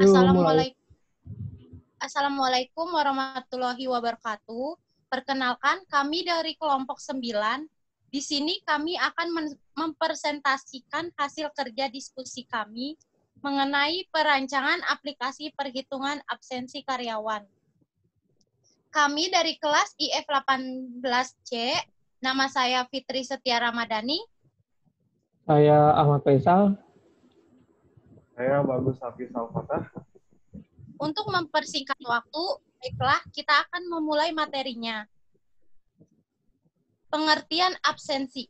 Yuk, mulai. Assalamualaikum, Assalamualaikum warahmatullahi wabarakatuh. Perkenalkan, kami dari kelompok 9. Di sini kami akan mempresentasikan hasil kerja diskusi kami mengenai perancangan aplikasi perhitungan absensi karyawan. Kami dari kelas IF 18C, nama saya Fitri Setia Ramadhani. Saya Ahmad Faisal. Saya Bagus Hafiz Al-Fatah. Untuk mempersingkat waktu, baiklah kita akan memulai materinya. Pengertian absensi.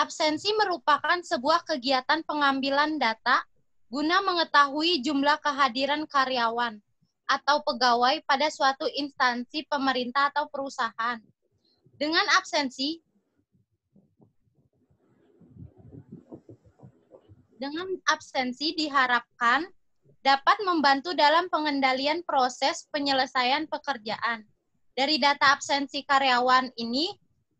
Absensi merupakan sebuah kegiatan pengambilan data guna mengetahui jumlah kehadiran karyawan atau pegawai pada suatu instansi pemerintah atau perusahaan. Dengan absensi diharapkan dapat membantu dalam pengendalian proses penyelesaian pekerjaan. Dari data absensi karyawan ini,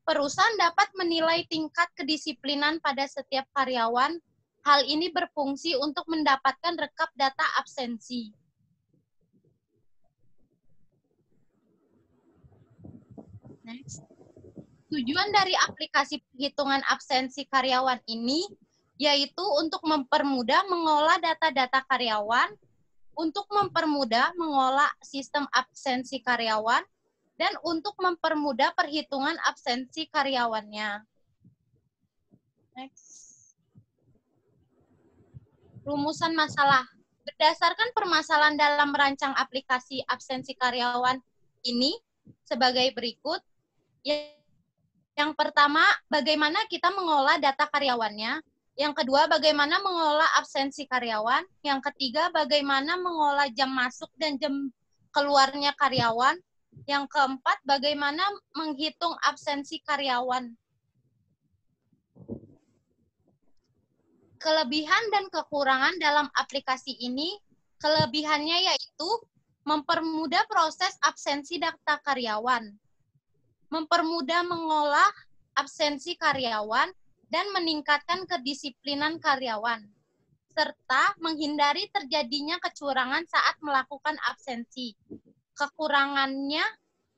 perusahaan dapat menilai tingkat kedisiplinan pada setiap karyawan. Hal ini berfungsi untuk mendapatkan rekap data absensi. Next. Tujuan dari aplikasi penghitungan absensi karyawan ini yaitu untuk mempermudah mengolah data-data karyawan, untuk mempermudah mengolah sistem absensi karyawan, dan untuk mempermudah perhitungan absensi karyawannya. Next. Rumusan masalah. Berdasarkan permasalahan dalam merancang aplikasi absensi karyawan ini sebagai berikut. Yang pertama, bagaimana kita mengolah data karyawannya. Yang kedua, bagaimana mengolah absensi karyawan. Yang ketiga, bagaimana mengolah jam masuk dan jam keluarnya karyawan. Yang keempat, bagaimana menghitung absensi karyawan. Kelebihan dan kekurangan dalam aplikasi ini, kelebihannya yaitu mempermudah proses absensi data karyawan, mempermudah mengolah absensi karyawan, dan meningkatkan kedisiplinan karyawan, serta menghindari terjadinya kecurangan saat melakukan absensi. Kekurangannya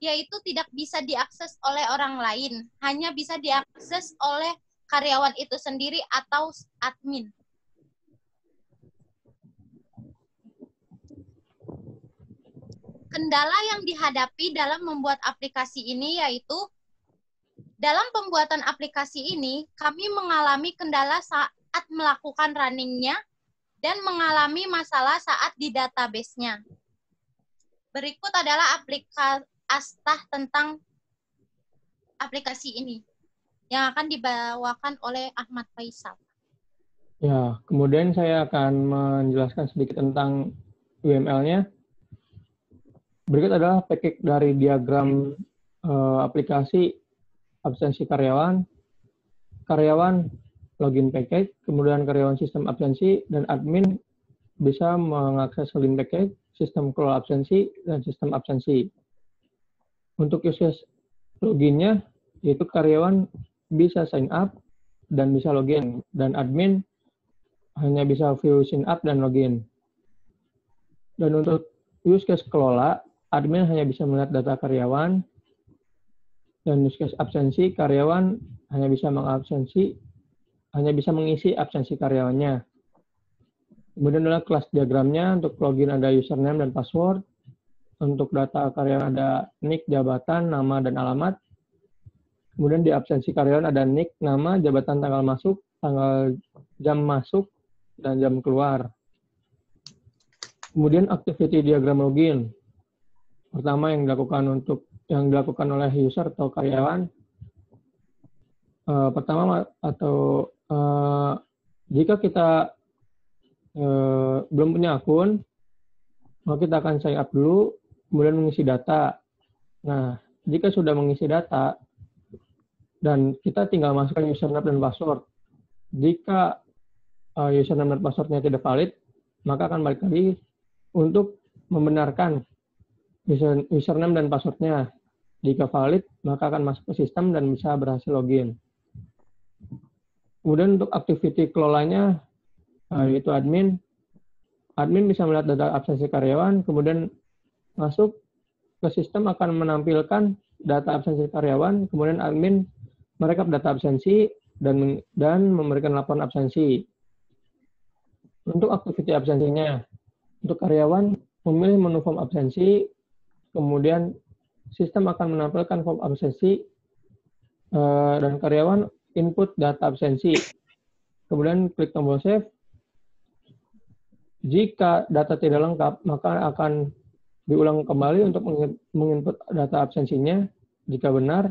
yaitu tidak bisa diakses oleh orang lain, hanya bisa diakses oleh karyawan itu sendiri atau admin. Kendala yang dihadapi dalam membuat aplikasi ini yaitu dalam pembuatan aplikasi ini, kami mengalami kendala saat melakukan runningnya dan mengalami masalah saat di database-nya. Berikut adalah astah tentang aplikasi ini yang akan dibawakan oleh Ahmad Faisal. Ya, kemudian saya akan menjelaskan sedikit tentang UML-nya. Berikut adalah package dari diagram aplikasi absensi karyawan, login package, kemudian karyawan sistem absensi, dan admin bisa mengakses login package, sistem kelola absensi, dan sistem absensi. Untuk use case loginnya, yaitu karyawan bisa sign up dan bisa login, dan admin hanya bisa view sign up dan login. Dan untuk use case kelola, admin hanya bisa melihat data karyawan, dan use case absensi, karyawan hanya bisa mengisi absensi karyawannya. Kemudian adalah kelas diagramnya, untuk login ada username dan password, untuk data karyawan ada nick, jabatan, nama, dan alamat. Kemudian di absensi karyawan ada nick, nama, jabatan, tanggal masuk, tanggal jam masuk, dan jam keluar. Kemudian activity diagram login. Pertama yang dilakukan oleh user atau karyawan. Jika kita belum punya akun, maka kita akan sign up dulu, kemudian mengisi data. Nah, jika sudah mengisi data, dan kita tinggal masukkan username dan password. Jika username dan passwordnya tidak valid, maka akan balik lagi untuk membenarkan username dan passwordnya. Jika valid, maka akan masuk ke sistem dan bisa berhasil login. Kemudian untuk activity kelolanya, yaitu admin, admin bisa melihat data absensi karyawan, kemudian masuk ke sistem akan menampilkan data absensi karyawan, kemudian admin merekap data absensi dan memberikan laporan absensi. Untuk aktiviti absensinya, untuk karyawan memilih menu form absensi, kemudian sistem akan menampilkan form absensi dan karyawan input data absensi. Kemudian klik tombol save. Jika data tidak lengkap, maka akan diulang kembali untuk menginput data absensinya. Jika benar,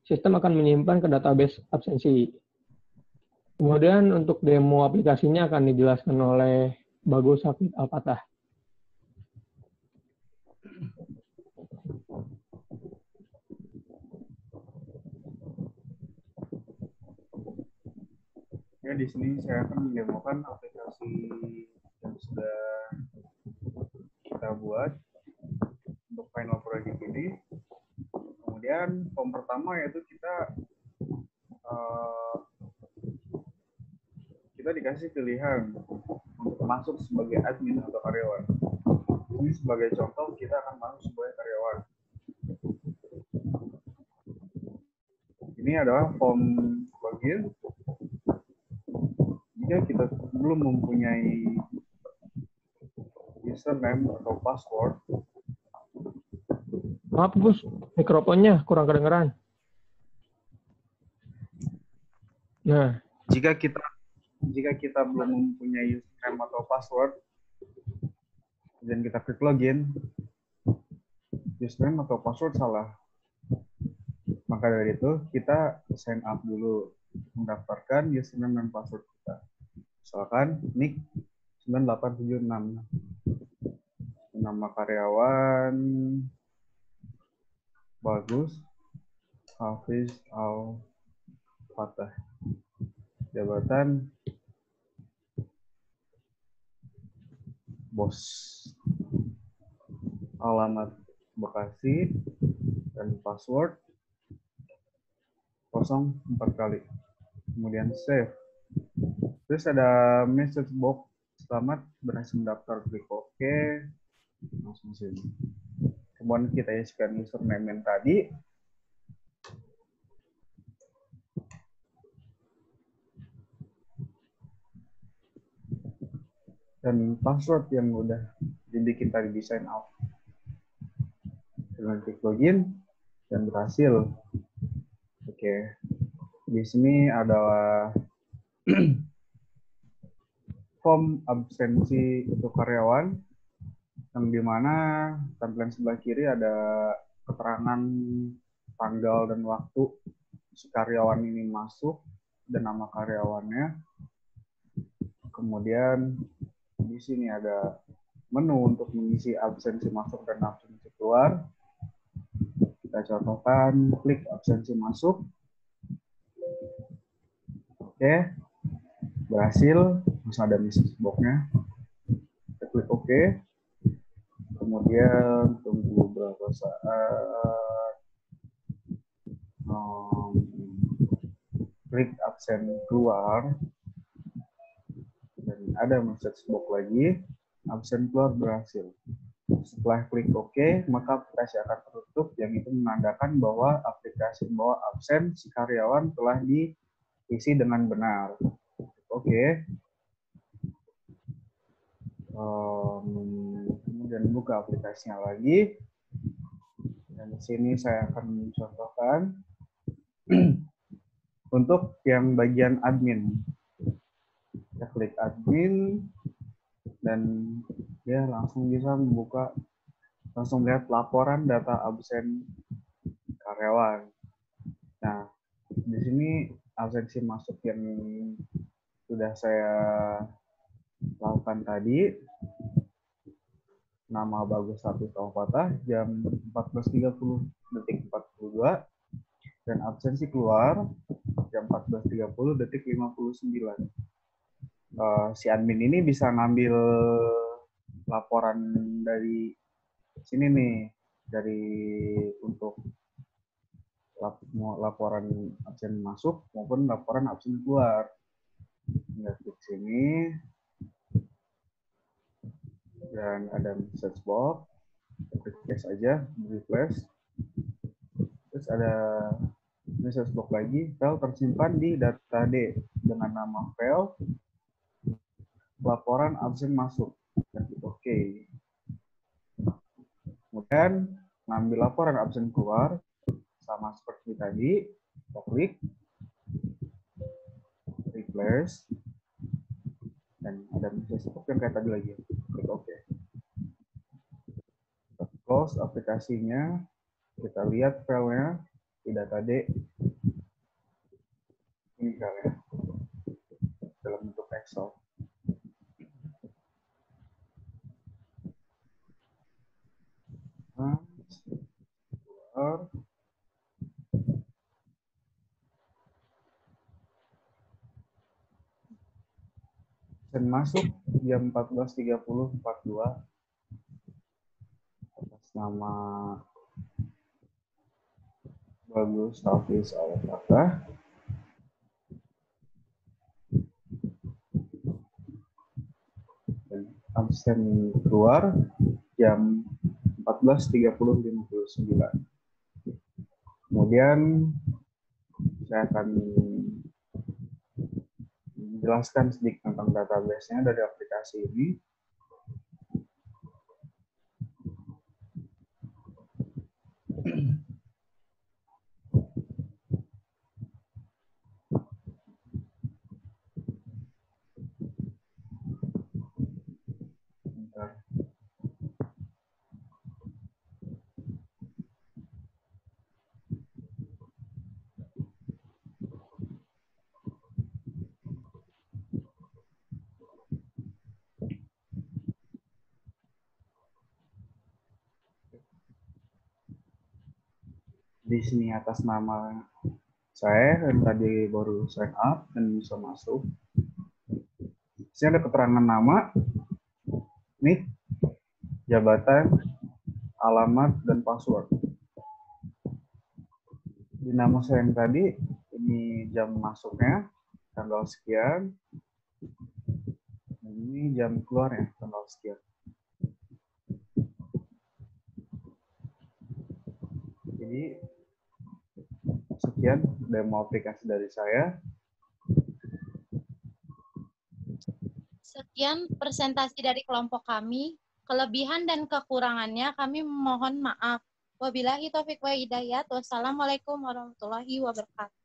sistem akan menyimpan ke database absensi. Kemudian untuk demo aplikasinya akan dijelaskan oleh Bagus Hafid Al-Fatah. Ya, di sini saya akan mendemokan aplikasi yang sudah kita buat untuk final project ini. Kemudian form pertama yaitu kita dikasih pilihan untuk masuk sebagai admin atau karyawan. Ini sebagai contoh kita akan masuk sebagai karyawan. Ini adalah form login. Jika kita belum mempunyai username atau password. Maaf Gus, mikrofonnya kurang kedengeran. Nah, Jika kita belum mempunyai username atau password dan kita klik login, username atau password salah. Maka dari itu kita sign up dulu, mendaftarkan username dan password kita. Misalkan nick 9876, nama karyawan Bagus Hafiz Al-Fatah, jabatan bos, alamat Bekasi, dan password 04 kali. Kemudian save. Terus ada message box, selamat berhasil mendaftar, klik OK, langsung sini. Kemudian kita isikan username yang tadi. Dan password yang udah dibikin tadi di sign out. Dengan klik login dan berhasil. Oke. Di sini adalah form absensi untuk karyawan, yang dimana tampilan sebelah kiri ada keterangan tanggal dan waktu si karyawan ini masuk dan nama karyawannya. Kemudian di sini ada menu untuk mengisi absensi masuk dan absensi keluar. Kita contohkan, klik absensi masuk. Oke, berhasil. Terus ada message box-nya. Kita klik OK. Kemudian tunggu beberapa saat. Klik absen keluar. Dan ada message box lagi. Absen keluar berhasil. Setelah klik OK, maka aplikasi akan tertutup, yang itu menandakan bahwa aplikasi bahwa absen si karyawan telah diisi dengan benar. Oke. Kemudian buka aplikasinya lagi. Dan di sini saya akan mencontohkan untuk yang bagian admin. Kita klik admin dan dia langsung bisa membuka, langsung lihat laporan data absen karyawan. Nah, di sini absensi masuk yang sudah saya lakukan tadi, nama Bagus Hafid Al-Fatah, jam 14.30 detik 42, dan absensi keluar jam 14.30 detik 59. Si admin ini bisa ngambil laporan dari sini nih, dari untuk laporan absen masuk maupun laporan absen keluar. Tinggal klik sini. dan ada message box, request aja, request. Terus ada message box lagi, file tersimpan di data D dengan nama file laporan absen masuk. Dan Oke. Kemudian ngambil laporan absen keluar, sama seperti tadi, kita klik, replace, dan ada message box yang kayak tadi lagi. Klik OK. Kita close aplikasinya, kita lihat filenya di data D. Ini filenya dalam bentuk Excel. Nah, keluar. Dan masuk jam 14.30.42 atas nama Bagus Hafiz Al-Fatah. Dan absen keluar jam 14.30.59. Kemudian saya akan menjelaskan sedikit tentang database-nya dari aplikasi ini. Bentar. Di sini atas nama saya yang tadi baru sign up dan bisa masuk. Di sini ada keterangan nama, nick, jabatan, alamat, dan password. Di nama saya yang tadi, ini jam masuknya, tanggal sekian. Ini jam keluarnya, tanggal sekian. Jadi, sekian demo aplikasi dari saya. Sekian presentasi dari kelompok kami. Kelebihan dan kekurangannya kami mohon maaf. Wabillahi taufiq wa hidayah. Wassalamualaikum warahmatullahi wabarakatuh.